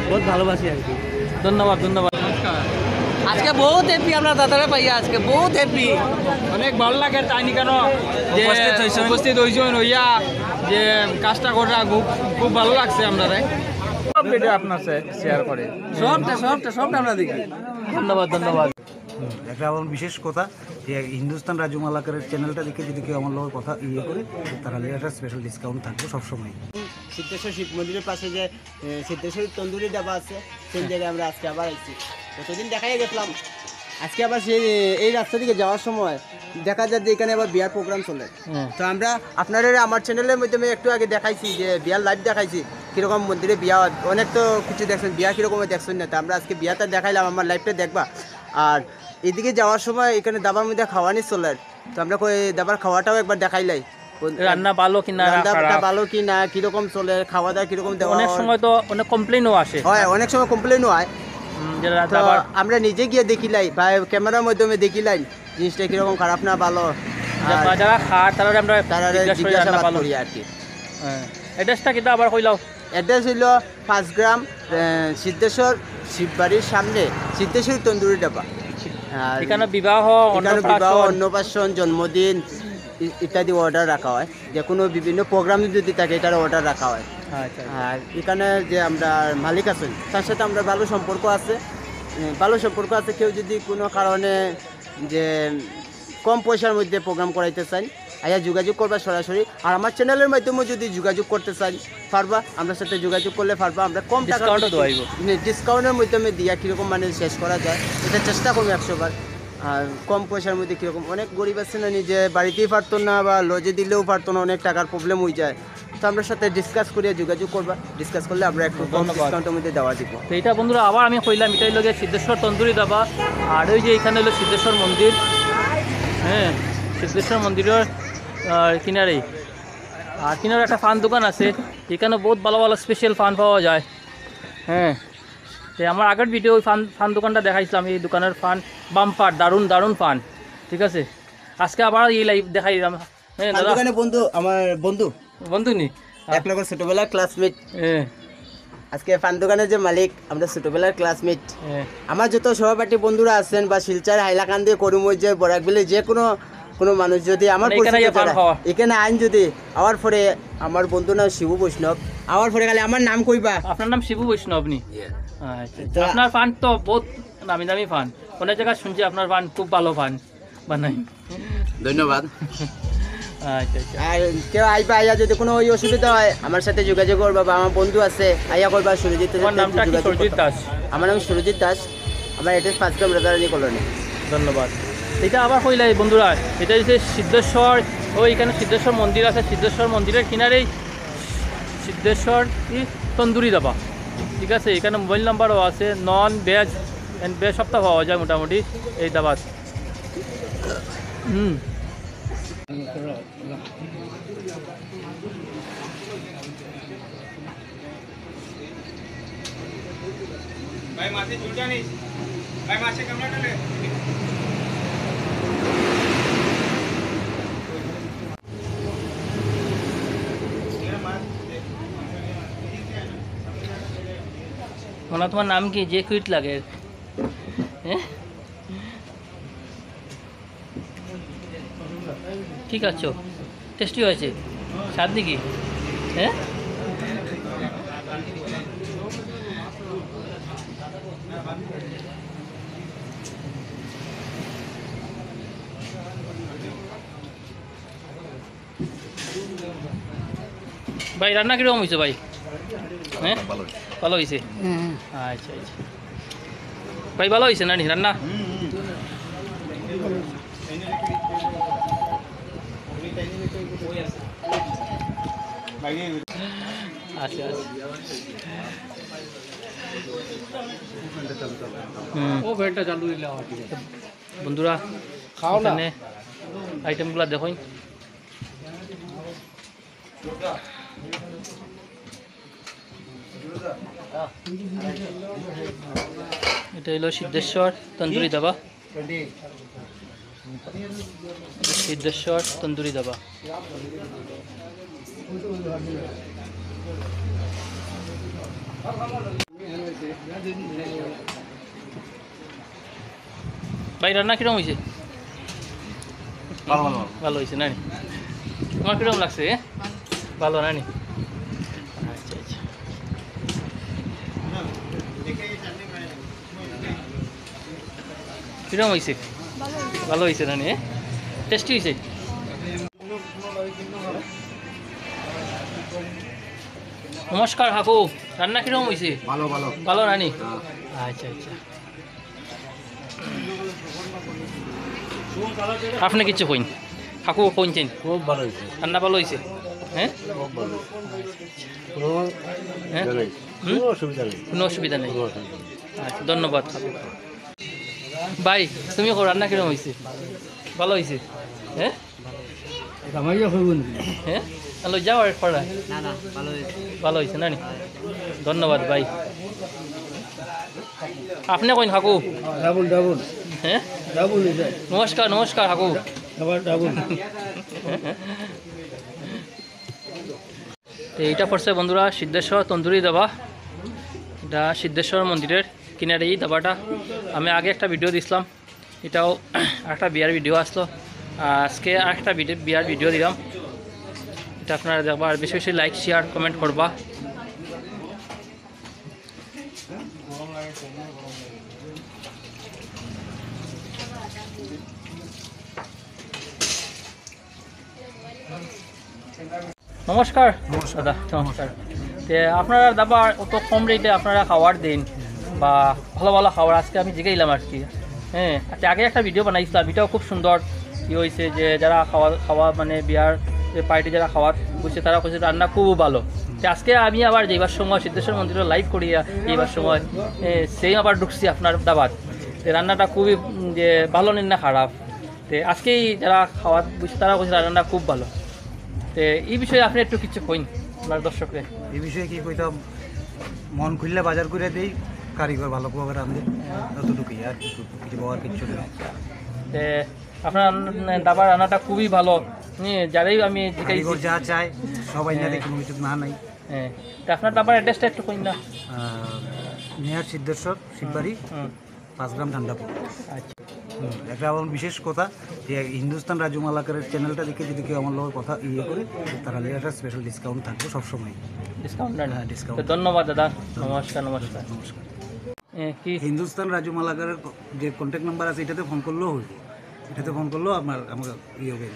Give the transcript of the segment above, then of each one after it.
বহুত ভালোবাসি আর কি। ধন্যবাদ ধন্যবাদ। আজকে বহুত হ্যাপি আমরা দাদারা পাইয়া, আজকে বহুত হ্যাপি, অনেক ভালো লাগে তাই কেন যে উপস্থিত হয়েছেন হইয়া যে কাজটা করা খুব ভালো লাগছে আমরা সব ভিডিও আপনার শেয়ার করে সবটা আমরা দেখি। ধন্যবাদ ধন্যবাদ। একটা আমার বিশেষ কথা যে হিন্দুস্তান রাজু মালাকারের চ্যানেলটা দেখে যদি কেউ আমার লোকের কথা করে তাহলে একটা স্পেশাল ডিসকাউন্ট থাকবে সবসময়। সিদ্ধেশ্বর শিব মন্দিরের পাশে যে সিদ্ধেশ্বর তন্দুরি ডাবা আছে সেই জায়গায় আমরা আজকে আবার আইছি। কতদিন দেখাই গেছিলাম, আজকে আবার সেই এই রাস্তা দিকে যাওয়ার সময় দেখা যায় যে এখানে আবার বিয়ার প্রোগ্রাম চলে। তো আমরা আপনারা আমার চ্যানেলের মাধ্যমে একটু আগে দেখাইছি যে বিয়ার লাইভ দেখাইছি কীরকম মন্দিরে বিয়া, অনেক তো কিছু দেখছেন, বিয়া কীরকম দেখছেন না। তো আমরা আজকে বিয়াটা দেখাইলাম, আমার লাইভটা দেখবা। আর এদিকে যাওয়ার সময় এখানে দাবার মধ্যে খাওয়ানি চলে, তো আমরা দাবার খাওয়াটাও একবার দেখাইলাই, রান্না ভালো কি না, রান্নাটা ভালো কি না, কিরকম চলে, খাওয়া দাওয়া কিরকম দেওয়া। অনেক সময় তো অনেক কমপ্লেনও আসে, হয় অনেক সময় কমপ্লেনও হয়। আমরা নিজে গিয়ে দেখিলাই বা ক্যামেরার মাধ্যমে দেখিলাই জিনিসটা কিরকম খারাপ না ভালো, যারা খায় তারা আমরা জিজ্ঞাসাবাদ করি আর কি। অ্যাড্রেসটা কিন্তু আবার কইলাও। অ্যাড্রেস হইল 5 গ্রাম সিদ্ধেশ্বর শিববাড়ির সামনে সিদ্ধেশ্বরী তন্দুরি ডাবা। এখানে বিবাহ অন্নপ্রাশন জন্মদিন ইত্যাদি অর্ডার রাখা হয়, যে কোনো বিভিন্ন প্রোগ্রাম যদি থাকে এটার অর্ডার রাখা হয়। আর এখানে যে আমরা মালিক আছেন তার সাথে আমরা ভালো সম্পর্ক আছে, কেউ যদি কোনো কারণে যে কম পয়সার মধ্যে প্রোগ্রাম করাইতে চান আয়া যোগাযোগ করবা সরাসরি। আর আমার চ্যানেলের মাধ্যমে যদি যোগাযোগ করতে চান পারবা, আমার সাথে যোগাযোগ করলে পারবা, আমরা কম টাকা ডিসকাউন্টের মাধ্যমে দিয়া কীরকম মানে শেষ করা যায় এটা চেষ্টা করবো 100 বার। আর কম পয়সার মধ্যে কীরকম, অনেক গরিব আছে না, নিজে বাড়িতেই পারতো না বা লজে দিলেও পারতো না, অনেক টাকার প্রবলেম হয়ে যায়। তো আমরা সাথে ডিসকাস করিয়া যোগাযোগ করবা, ডিসকাস করলে আমরা একটু কম ডিসকাউন্টের মধ্যে দেওয়া দিব। তো এইটা বন্ধুরা আবার আমি কইলাম, এটাই লোক সিদ্ধেশ্বর তন্দুরি দাবা। আর ওই যে এখানে হলো সিদ্ধেশ্বর মন্দির, হ্যাঁ সিদ্ধেশ্বর মন্দিরের কিনারেই। আর কিনারে একটা ফান দোকান আছে, এখানে বহুত ভালো ভালো স্পেশাল ফান পাওয়া যায়। হ্যাঁ তো আমার আগের ভিডিও ওই ফান দোকানটা দেখাইছিলাম, এই দোকানের ফান বাম্পার, দারুণ দারুণ ফান। ঠিক আছে, আজকে আবার এই লাইভ দেখাই দিলাম। বন্ধু আমার বন্ধু নি এক লগের ছোটবেলার ক্লাসমেট। আজকে পান দোকানের যে মালিক আমরা ছোটবেলার ক্লাসমেট। আমার যত সহপাঠী বন্ধুরা আছেন বা শিলচর হাইলাকান্দি করুমগঞ্জ বরাকবিলে যে কোনো মানুষ যদি আমার এখানে আইন যদি আওয়ার পরে আমার বন্ধু নাম শিবু বৈষ্ণব, আওয়ার পরে খালি আমার নাম কইবা। আপনার নাম শিবু বৈষ্ণব নি? আচ্ছা, আপনার ফান তো বহুত দামি দামি ফান, অনেক জায়গায় শুনছি আপনার ফান খুব ভালো ফান বানাই। ধন্যবাদ। আর কেউ আইবা, আইয়া যদি কোনো ওই অসুবিধা হয় আমার সাথে যোগাযোগ করবা, বা আমার বন্ধু আছে আইয়া করবা। সুরজিৎ। আমার নামটা কি? সুরজিৎ দাস। আমার নাম সুরজিৎ দাস, আমার অ্যাড্রেস 5 গ্রাম রাজারানী কলোনি। ধন্যবাদ। এটা আবার কইলাই বন্ধুরা, এটা হচ্ছে সিদ্ধেশ্বর, এখানে সিদ্ধেশ্বর মন্দির আছে, সিদ্ধেশ্বর মন্দিরের কিনারেই সিদ্ধেশ্বর তন্দুরি দাবা। ঠিক আছে, এখানে মোবাইল নাম্বারও আছে, নন ভেজ অ্যান্ড ভেজ সপ্তাহ পাওয়া যায় মোটামুটি এই দাবাত। ভাই মাছে ঝুলটা নিস, ভাই মাছে কামড়াটা নে। মানে তোমার নাম কি, যে কুইট লাগে? ঠিক আছে, টেস্টি হয়েছে, স্বাদ নাকি? হ্যাঁ ভাই রান্না কিরকম হয়েছে ভাই? হ্যাঁ ভালো হয়েছে। আচ্ছা আচ্ছা ভাই, ভালো হয়েছে না রান্না? আচ্ছা আচ্ছা বন্ধুরা খাও না, আইটেমগুলো দেখুন। এটা হলো সিদ্ধেশ্বর তন্দুরি দাবা, সিদ্ধেশ্বর তন্দুরি দাবা। ভাই রান্না কিরকম হয়েছে? ভালো হয়েছে না? তোমার কিরকম লাগছে? ভালো না? আচ্ছা আচ্ছা, কিরকম হয়েছে? ভালো হয়েছে না? টেস্টি হয়েছে? নমস্কার কাকু, রান্না কিরকম হয়েছে? ভালো ভালো ভালো নানি? আচ্ছা আচ্ছা, আপনি কিছু কইন কাকু, কইছেন খুব ভালো হয়েছে, রান্না ভালো হয়েছে? হ্যাঁ, হ্যাঁ, কোনো অসুবিধা নেই। কোনো অসুবিধা নেই। আচ্ছা, ধন্যবাদ কাকু। ভাই তুমি রান্না কিরকম হয়েছে? ভালো হয়েছে? হ্যাঁ হ্যাঁ, তাহলে যাও আর পড়া। ভালো হয়েছে না? ধন্যবাদ ভাই। আপনি কইন কাকু? ডাবল ডাবল হ্যাঁ, ডাবল নমস্কার নমস্কার কাকু। আবার ডাবল। তো এইটা পড়ছে বন্ধুরা সিদ্ধেশ্বর তন্দুরি দাবা। এটা সিদ্ধেশ্বর মন্দিরের কিনারে এই দাবাটা। আমি আগে একটা ভিডিও দিছিলাম, এটাও একটা বিয়ার ভিডিও আসলো। আজকে আরেকটা বিয়ার ভিডিও দিলাম, এটা আপনারা দেখবা। আর বেশি বেশি লাইক শেয়ার কমেন্ট করবা। নমস্কার দাদা, নমস্কার। তো আপনারা দাবা অত কম রেটে আপনারা খাবার দিন বা ভালো ভালো খাবার, আজকে আমি জিগাইলাম আর কি। হ্যাঁ, আচ্ছা, আগে একটা ভিডিও বানাইছিলাম, এটাও খুব সুন্দর। কী হয়েছে যে যারা খাওয়া মানে বিয়ার পার্টি যারা খাওয়ার বুঝছে তারা খুঁজছে রান্না খুব ভালো। তো আজকে আমি আবার যেবার সময় সিদ্ধেশ্বর মন্দিরে লাইভ করিয়া এইবার সময় সেই আবার ঢুকছি আপনার দাবাত। তো রান্নাটা খুবই যে ভালো নেন না খারাপ। তো আজকেই যারা খাওয়ার বুঝছে তারা খুঁজছে রান্নাটা খুব ভালো। তো এই বিষয়ে আপনি একটু কিছু কইন আপনার দর্শকরে। এই বিষয়ে কি কইতাম, মন খুললে বাজার করে দেই, কারিগর ভালো করে রান্ধে, ততটুকুই আর কিছু পাওয়ার কিচ্ছু নেই। তো আপনার দাবার রান্নাটা খুবই ভালো। যারাই আমি কারিগর যা চায় সবাই না কোনো কিছু না নাই। হ্যাঁ, তো আপনার দাবার অ্যাড্রেসটা একটু কইন না। নেহার সিদ্ধেশ্বর শিববাড়ি, 5 গ্রাম ঠান্ডাপুর। আচ্ছা, একটা আমার বিশেষ কথা যে হিন্দুস্তান রাজু মালাকারের চ্যানেলটা দেখে যদি কেউ আমার লোকের কথা করে তাহলে একটা স্পেশাল ডিসকাউন্ট থাকবে সবসময়। ডিসকাউন্ট? হ্যাঁ, ডিসকাউন্ট। তো ধন্যবাদ দাদা, নমস্কার নমস্কার নমস্কার। কি হিন্দুস্তান রাজু মালাকারের যে কন্ট্যাক্ট নাম্বার আছে এটাতে ফোন করলেও হইব, এটাতে ফোন করলেও আমাকে হবে।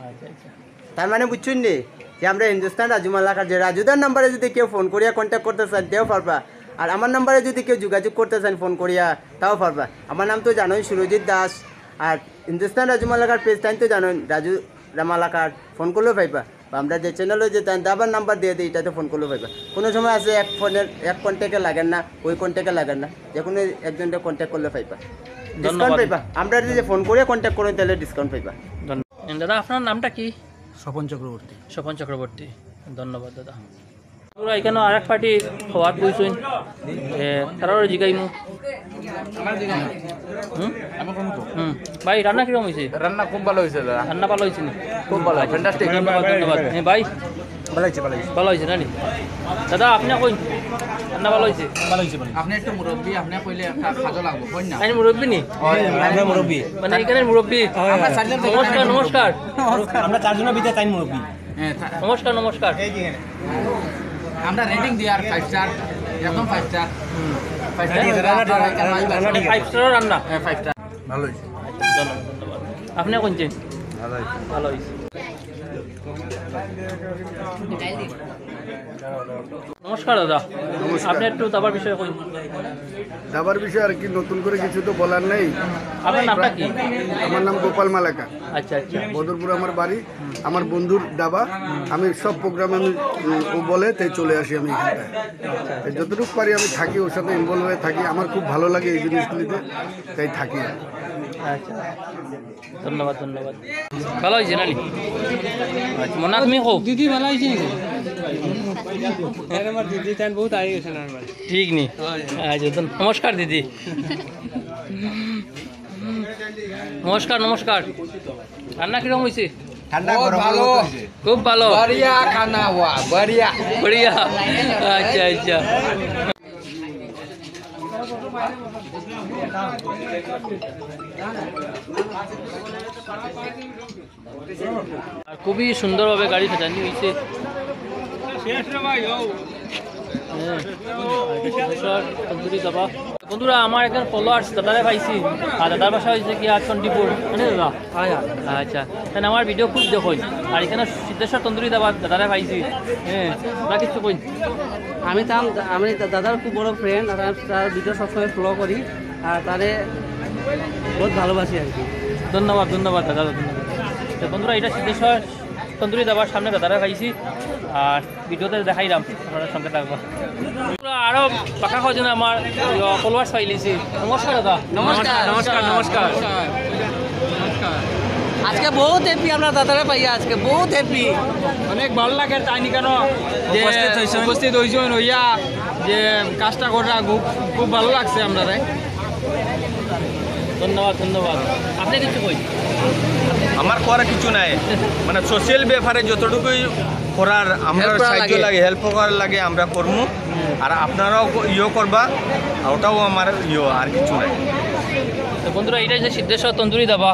আচ্ছা আচ্ছা, তার মানে বুঝছেন নি যে আমরা হিন্দুস্তান রাজু মালাকার যে রাজুদার নাম্বারে যদি কেউ ফোন করিয়া কন্ট্যাক্ট করতে চান তেও পারবা, আর আমার নাম্বারে যদি কেউ যোগাযোগ করতে চান ফোন করিয়া তাও পারবা। আমার নাম তো জানোই সুরজিৎ দাস, আর হিন্দুস্তান রাজু মালাকার পেজ টাইম তো জানোই রাজু মালাকার, ফোন করলেও পাইবা। বা আমরা যে চ্যানেলে যে দাবার নাম্বার দিয়ে দিই এটাতে ফোন করলেও পাইবা। কোনো সময় আছে এক কন্ট্যাক্টে লাগেন না, ওই কন্ট্যাক্টে লাগেন না, যে কোনো একজনকে কন্ট্যাক্ট করলে পাইবা, ডিসকাউন্ট পাইবা। আমরা যদি ফোন করিয়া কন্ট্যাক্ট করেন তাহলে ডিসকাউন্ট পাইবা। ধন্যবাদ দাদা। আপনার নামটা কি? স্বপন চক্রবর্তী। স্বপন চক্রবর্তী, ধন্যবাদ দাদা। তোরা এখানে আরেক পার্টি খাওয়াত বইছুন, তারাও জিগাইমু। ভাই রান্না কিরকম হয়েছে? রান্না খুব ভালো হয়েছে দাদা, রান্না ভালো হয়েছে নি? খুব ভালো, ফ্যান্টাস্টিক। ধন্যবাদ ধন্যবাদ। হ্যাঁ ভাই, ভালো হয়েছে ভালো হয়েছে ভালো হয়েছে না? দাদা আপনি কই রান্না ভালো হয়েছে? ভালো হয়েছে ভালো আপনি একটু মুরব্বী, আপনি কইলে একটা খাজো লাগবো, কই না? আমি মুরব্বী নি? আমরা মুরব্বী, মানে এখানে মুরব্বী। আমরা চারজন থেকে- নমস্কার নমস্কার আমরা 4 জনের ভিতরে 3 মুরব্বী। হ্যাঁ, নমস্কার নমস্কার। আমরা রেটিং দিই আর 5 স্টার, একদম 5 স্টার। 5 স্টার মানে 5 স্টার রান্না? হ্যাঁ, 5 স্টার। ভালো হয়েছে। ধন্যবাদ ধন্যবাদ। আপনি কোনছেন? ভালো হয়েছে। ভালো হয়েছে। নমস্কার দাদা, আপনি একটু দাবার বিষয়ে কই। দাবার বিষয়ে আর কি নতুন করে কিছু তো বলার নেই। আপনার নামটা কি? আমার নাম গোপাল মালাকা, আচ্ছা আচ্ছা, বদরপুর আমার বাড়ি। আমার বন্ধুর দাবা, আমি সব প্রোগ্রামে আমি ও বলে তাই চলে আসি আমি এখানটায়। তাই যতটুকু পারি আমি থাকি, ওর সাথে ইনভলভ হয়ে থাকি। আমার খুব ভালো লাগে এই জিনিসগুলিতে, তাই থাকি। আচ্ছা ধন্যবাদ ধন্যবাদ। ভালো হয়েছে নানি? আচ্ছা, মনে তুমি কো দিদি ভালো হয়েছে আমার দিদি তাই বহুত আগে গেছে না আমার। ঠিক নি? আচ্ছা নমস্কার দিদি। নমস্কার নমস্কার। রান্না কিরকম হয়েছে? ভালো, খুব ভালো, बढ़िया खाना हुआ, बढ़िया। বড়িয়া। আচ্ছা আচ্ছা, আর খুবই সুন্দরভাবে গাড়ি সাজানি হয়েছে। তন্দুরি দাবা বন্ধুরা, আমার একজন ফলোয়ার্স দাদারে পাইছি, আর দাদার বাসা হয়েছে কি আর চণ্ডীপুর, মানে দাদা আচ্ছা, তাহলে আমার ভিডিও খুব দেখুন। আর এখানে সিদ্ধেশ্বর তন্দুরি দাবা দাদারে পাইছি। হ্যাঁ, তোরা কিছু কই? আমি দাদার খুব বড় ফ্রেন্ড, আর তার ভিডিও সবসময় ফলো করি, আর তারে বহুত ভালোবাসি আর কি। ধন্যবাদ ধন্যবাদ দাদা, ধন্যবাদ। তো বন্ধুরা, এটা সিদ্ধেশ্বর তন্দুরি দাবার সামনে দাদারা পাইছি, আর ভিডিওতে দেখাইলাম, আপনার সঙ্গে থাকবো। আরো পাকা খাওয়ার জন্য আমার ফলোয়ার্স পাইলিছি। নমস্কার দাদা। নমস্কার নমস্কার নমস্কার। আজকে বহুত হ্যাপি আমরা দাদারা পাইয়া, আজকে বহুত হ্যাপি। অনেক ভালো লাগে তাই নি কেন যে উপস্থিত হয়েছেন হইয়া, যে কাজটা করা খুব ভালো লাগছে আমরা। ধন্যবাদ ধন্যবাদ। আপনি কিছু কই? আমার করার কিছু নাই, মানে সোশ্যাল ব্যাপারে যতটুকুই করার আমরা সাহায্য লাগে, হেল্প করার লাগে আমরা করবো, আর আপনারাও করবা, ওটাও আমার আর কিছু নাই। তো বন্ধুরা, এটা যে সিদ্ধেশ্বর তন্দুরি দাবা,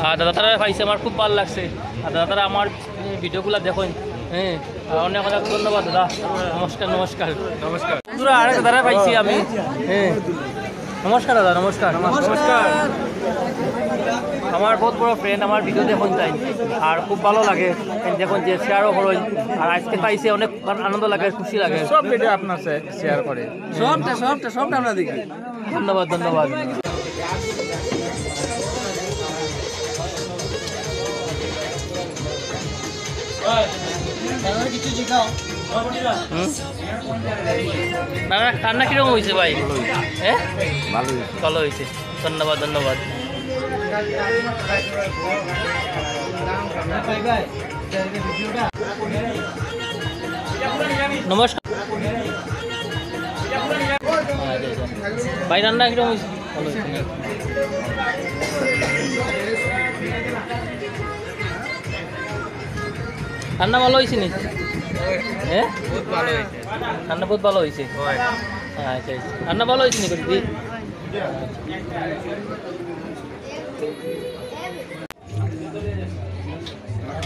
আর দাদা তারা পাইছে, আমার খুব ভালো লাগছে। আর দাদা তারা আমার ভিডিওগুলো দেখুন। হ্যাঁ, অনেক অনেক ধন্যবাদ দাদা। নমস্কার নমস্কার নমস্কার। বন্ধুরা, আরেক দাদা পাইছি আমি। হ্যাঁ, নমস্কার দাদা। নমস্কার নমস্কার। আমার বহুত বড় ফ্রেন্ড, আমার ভিডিও দেখুন তাই, আর খুব ভালো লাগে দেখুন, যে শেয়ারও করুন। আর আজকে পাইছে, অনেক আনন্দ লাগে, খুশি লাগে। সব ভিডিও আপনার শেয়ার করে, সবটা আমরা দেখি। ধন্যবাদ ধন্যবাদ। রান্না কিরকম হয়েছে ভাই? হ্যাঁ, ভালো হয়েছে। ধন্যবাদ ধন্যবাদ। নমস্কার ভাই, রান্না কিরকম হয়েছে? ভালো হয়েছে। রান্না ভালো হয়েছে নি? হ্যাঁ, রান্না বহুত ভালো হয়েছে। আচ্ছা, রান্না ভালো হয়েছে নি? দিদি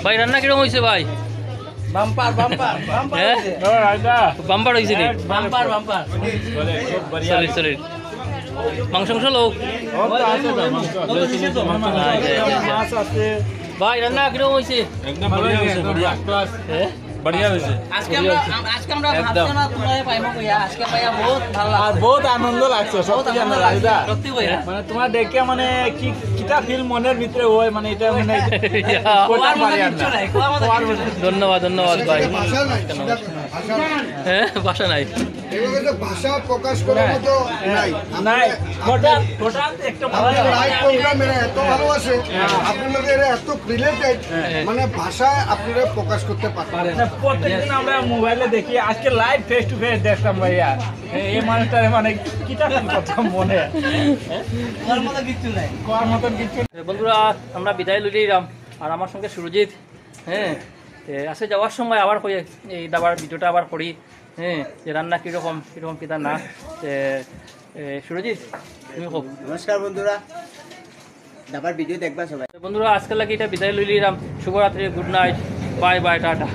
ভাই, রান্না কিরকম হয়েছে ভাই? বাম্পার বাম্পার হ্যাঁ, বাম্পার হয়েছে নি? Bumper bumper. সরি, মাংস লোক ভাই, রান্না কিরকম হয়েছে? बढ़िया হয়েছে। আজকে আমরা ভাবছো না তোমারে পাইমো কইয়া, আজকে পাইয়া বহুত ভালো লাগছে, আর বহুত আনন্দ লাগছে সত্যি জানো রাজদা, সত্যি কইয়া। মানে তোমার দেখে মানে কি কিটা ফিল মনের ভিতরে হয়, মানে এটা মানে কোয়ার মতো কিচ্ছু নাই, কোয়ার মতো কিচ্ছু নাই। ধন্যবাদ ধন্যবাদ ভাই। ভাষা নাই, ভাষা নাই। হ্যাঁ, ভাষা নাই, এভাবে তো ভাষা প্রকাশ করার মতো নাই। নাই, হঠাৎ একটা আপনার লাইভ প্রোগ্রাম এরা এত ভালোবাসে, আপনাদের এরা এত রিলেটেড, মানে ভাষায় আপনারা প্রকাশ করতে পারেন। প্রত্যেকদিন আমরা মোবাইলে দেখি, আজকে লাইভ ফেস টু ফেস দেখলাম ভাইয়া, এই মানুষটার মানে কিটা ফিল করতাম মনে, কোয়ার মতো কিচ্ছু নাই। কোয়ার মতন কিছু। বন্ধুরা, আমরা বিদায় লইলাম, আর আমার সঙ্গে সুরজিৎ। হ্যাঁ, আজকে যাওয়ার সময় আবার হয়ে এই দাবার ভিডিওটা আবার করি। হ্যাঁ, যে রান্না কীরকম কিতা না। সুরজিৎ, তুমি খুব নমস্কার বন্ধুরা, দাবার ভিডিও দেখবা সবাই। বন্ধুরা, আজকে লাগে এটা বিদায় লইলাম। শুভরাত্রি, good night, bye bye, tata.